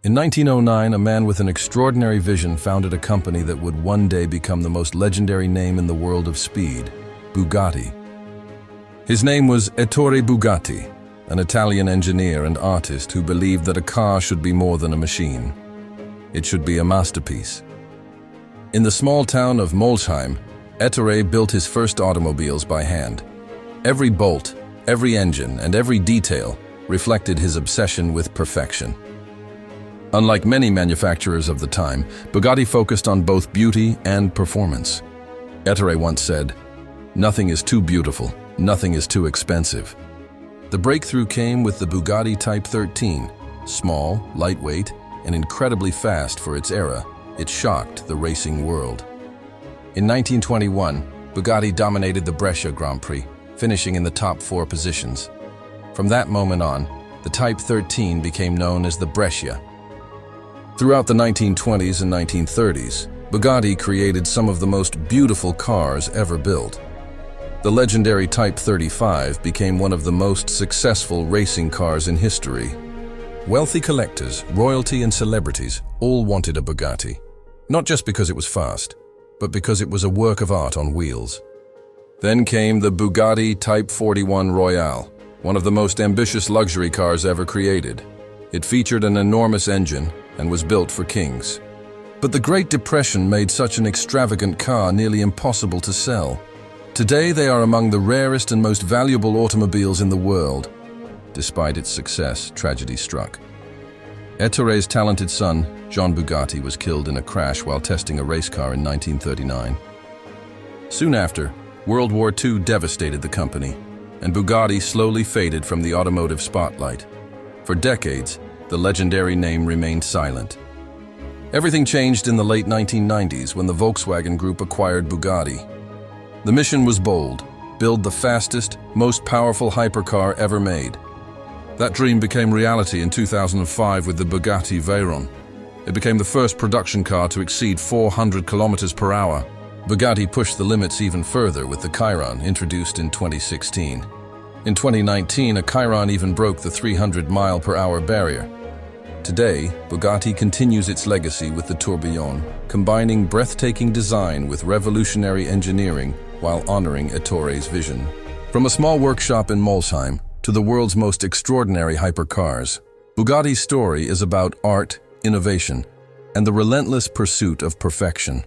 In 1909, a man with an extraordinary vision founded a company that would one day become the most legendary name in the world of speed, Bugatti. His name was Ettore Bugatti, an Italian engineer and artist who believed that a car should be more than a machine. It should be a masterpiece. In the small town of Molsheim, Ettore built his first automobiles by hand. Every bolt, every engine, and every detail reflected his obsession with perfection. Unlike many manufacturers of the time, Bugatti focused on both beauty and performance. Ettore once said, "Nothing is too beautiful, nothing is too expensive." The breakthrough came with the Bugatti Type 13. Small, lightweight, and incredibly fast for its era, it shocked the racing world. In 1921, Bugatti dominated the Brescia Grand Prix, finishing in the top 4 positions. From that moment on, the Type 13 became known as the Brescia. Throughout the 1920s and 1930s, Bugatti created some of the most beautiful cars ever built. The legendary Type 35 became one of the most successful racing cars in history. Wealthy collectors, royalty, and celebrities all wanted a Bugatti, not just because it was fast, but because it was a work of art on wheels. Then came the Bugatti Type 41 Royale, one of the most ambitious luxury cars ever created. It featured an enormous engine and was built for kings. But the Great Depression made such an extravagant car nearly impossible to sell. Today they are among the rarest and most valuable automobiles in the world. Despite its success, tragedy struck. Ettore's talented son, Jean Bugatti, was killed in a crash while testing a race car in 1939. Soon after, World War II devastated the company, and Bugatti slowly faded from the automotive spotlight. For decades, the legendary name remained silent. Everything changed in the late 1990s when the Volkswagen Group acquired Bugatti. The mission was bold: build the fastest, most powerful hypercar ever made. That dream became reality in 2005 with the Bugatti Veyron. It became the first production car to exceed 400 kilometers per hour. Bugatti pushed the limits even further with the Chiron, introduced in 2016. In 2019, a Chiron even broke the 300-mile-per-hour barrier. Today, Bugatti continues its legacy with the Tourbillon, combining breathtaking design with revolutionary engineering while honoring Ettore's vision. From a small workshop in Molsheim to the world's most extraordinary hypercars, Bugatti's story is about art, innovation, and the relentless pursuit of perfection.